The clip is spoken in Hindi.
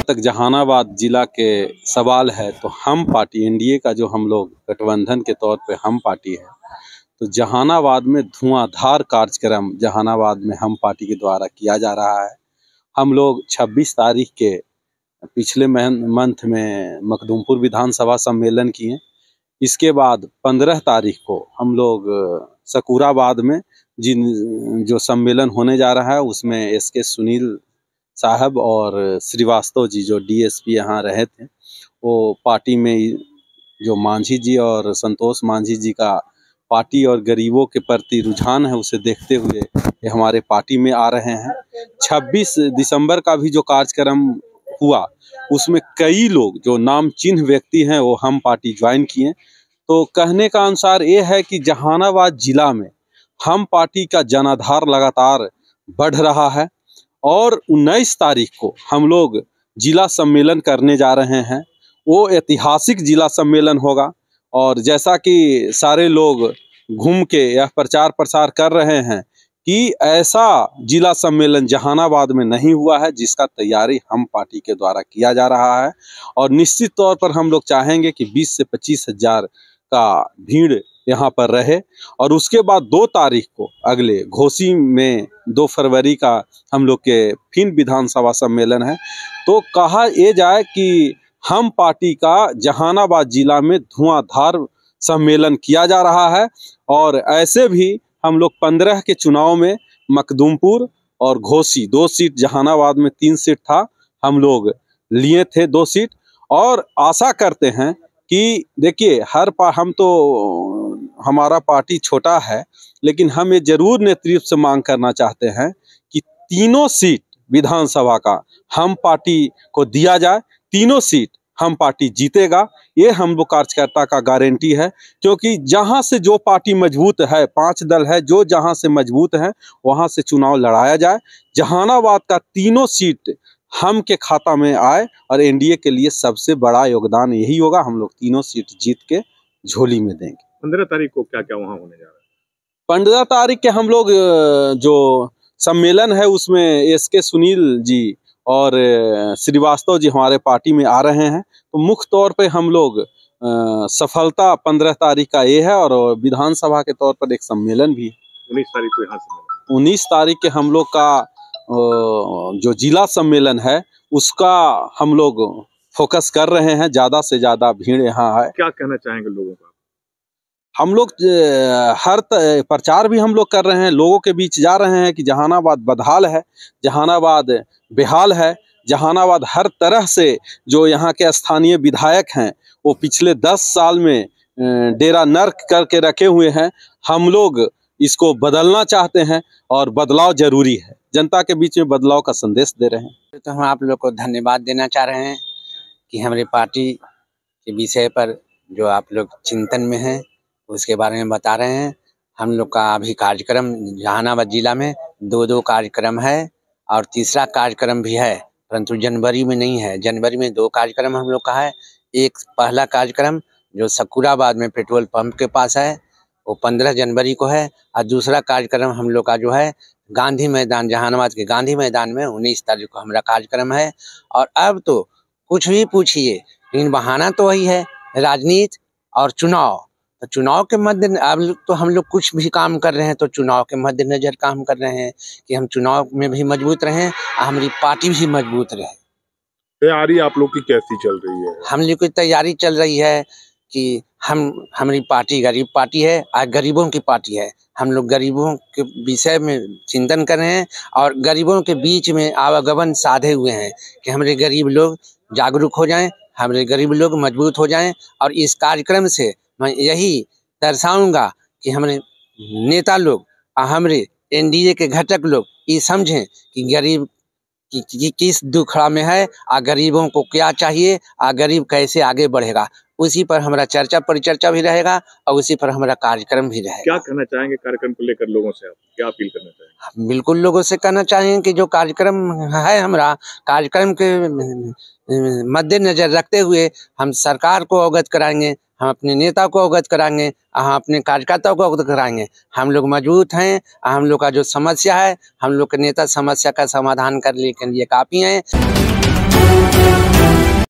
तक जहानाबाद जिला के सवाल है तो हम पार्टी एनडीए का जो हम लोग गठबंधन के तौर पे हम पार्टी है, तो जहानाबाद में धुआंधार कार्यक्रम जहानाबाद में हम पार्टी के द्वारा किया जा रहा है। हम लोग 26 तारीख के पिछले मंथ में मखदूमपुर विधानसभा सम्मेलन किए। इसके बाद 15 तारीख को हम लोग सकूराबाद में जो सम्मेलन होने जा रहा है उसमें एसके सुनील साहब और श्रीवास्तव जी जो डीएसपी यहाँ रहे थे, वो पार्टी में जो मांझी जी और संतोष मांझी जी का पार्टी और गरीबों के प्रति रुझान है उसे देखते हुए ये हमारे पार्टी में आ रहे हैं। 26 दिसंबर का भी जो कार्यक्रम हुआ उसमें कई लोग जो नाम चिन्ह व्यक्ति हैं वो हम पार्टी ज्वाइन किए। तो कहने का अनुसार ये है कि जहानाबाद जिला में हम पार्टी का जनाधार लगातार बढ़ रहा है और 19 तारीख को हम लोग जिला सम्मेलन करने जा रहे हैं। वो ऐतिहासिक जिला सम्मेलन होगा और जैसा कि सारे लोग घूम के यह प्रचार प्रसार कर रहे हैं कि ऐसा जिला सम्मेलन जहानाबाद में नहीं हुआ है जिसका तैयारी हम पार्टी के द्वारा किया जा रहा है। और निश्चित तौर पर हम लोग चाहेंगे कि 20 से 25 हज़ार का भीड़ यहाँ पर रहे। और उसके बाद 2 तारीख को अगले घोसी में 2 फरवरी का हम लोग के फिर विधानसभा सम्मेलन है। तो कहा यह जाए कि हम पार्टी का जहानाबाद जिला में धुआंधार सम्मेलन किया जा रहा है। और ऐसे भी हम लोग 15 के चुनाव में मखदूमपुर और घोसी 2 सीट, जहानाबाद में 3 सीट था, हम लोग लिए थे 2 सीट। और आशा करते हैं कि देखिए हम तो हमारा पार्टी छोटा है लेकिन हम ये जरूर नेतृत्व से मांग करना चाहते हैं कि तीनों सीट विधानसभा का हम पार्टी को दिया जाए। तीनों सीट हम पार्टी जीतेगा, ये हम लोग कार्यकर्ता का गारंटी है। क्योंकि जहां से जो पार्टी मजबूत है, 5 दल है जो जहां से मजबूत है वहां से चुनाव लड़ाया जाए। जहानाबाद का तीनों सीट हम के खाता में आए और एनडीए के लिए सबसे बड़ा योगदान यही होगा। हम लोग तीनों सीट जीत के झोली में देंगे। 15 तारीख को क्या क्या वहाँ होने जा रहा है? 15 तारीख के हम लोग जो सम्मेलन है उसमें एसके सुनील जी और श्रीवास्तव जी हमारे पार्टी में आ रहे हैं। तो मुख्य तौर पे हम लोग सफलता 15 तारीख का ये है और विधानसभा के तौर पर एक सम्मेलन भी 19 तारीख को यहाँ सम्मेलन। 19 तारीख के हम लोग का जो जिला सम्मेलन है उसका हम लोग फोकस कर रहे हैं। ज़्यादा से ज़्यादा भीड़ यहाँ है। क्या कहना चाहेंगे लोगों का? हम लोग हर प्रचार भी हम लोग कर रहे हैं, लोगों के बीच जा रहे हैं कि जहानाबाद बदहाल है, जहानाबाद बेहाल है। जहानाबाद हर तरह से जो यहाँ के स्थानीय विधायक हैं वो पिछले 10 साल में डेरा नर्क करके रखे हुए हैं। हम लोग इसको बदलना चाहते हैं और बदलाव जरूरी है। जनता के बीच में बदलाव का संदेश दे रहे हैं। तो हम आप लोग को धन्यवाद देना चाह रहे हैं कि हमारी पार्टी के विषय पर जो आप लोग चिंतन में हैं उसके बारे में बता रहे हैं। हम लोग का अभी कार्यक्रम जहानाबाद जिला में 2 कार्यक्रम है और तीसरा कार्यक्रम भी है, परंतु जनवरी में नहीं है। जनवरी में 2 कार्यक्रम हम लोग का है। एक पहला कार्यक्रम जो सकूराबाद में पेट्रोल पंप के पास है वो 15 जनवरी को है और दूसरा कार्यक्रम हम लोग का जो है गांधी मैदान, जहानाबाद के गांधी मैदान में 19 तारीख को हमारा कार्यक्रम है। और अब तो कुछ भी पूछिए लेकिन बहाना तो वही है, राजनीति और चुनाव। तो चुनाव के मद्देनजर अब तो हम लोग कुछ भी काम कर रहे हैं तो चुनाव के मद्देनजर काम कर रहे हैं कि हम चुनाव में भी मजबूत रहें और हमारी पार्टी भी मजबूत रहे। तैयारी आप लोग की कैसी चल रही है? हम लोग की तैयारी चल रही है कि हमारी पार्टी गरीब पार्टी है और गरीबों की पार्टी है। हम लोग गरीबों के विषय में चिंतन कर रहे हैं और गरीबों के बीच में आवागमन साधे हुए हैं कि हमारे गरीब लोग जागरूक हो जाएं, हमारे गरीब लोग मजबूत हो जाएं। और इस कार्यक्रम से मैं यही दर्शाऊंगा कि हमारे नेता लोग और हमारे एनडीए के घटक लोग ये समझें कि गरीब किस दुखड़ा में है और गरीबों को क्या चाहिए और गरीब कैसे आगे बढ़ेगा। उसी पर हमारा चर्चा परिचर्चा भी रहेगा और उसी पर हमारा कार्यक्रम भी रहेगा। क्या कहना चाहेंगे कार्यक्रम को लेकर लोगों से, आप क्या अपील करना चाहेंगे? बिल्कुल लोगों से कहना चाहेंगे कि जो कार्यक्रम है हमारा, कार्यक्रम के मद्देनजर रखते हुए हम सरकार को अवगत कराएंगे, हम अपने नेता को अवगत कराएंगे, हम अपने कार्यकर्ताओं को अवगत कराएंगे। हम लोग मजबूत हैं, हम लोग का जो समस्या है, हम लोग के नेता समस्या का समाधान करने के लिए काफ़ी हैं।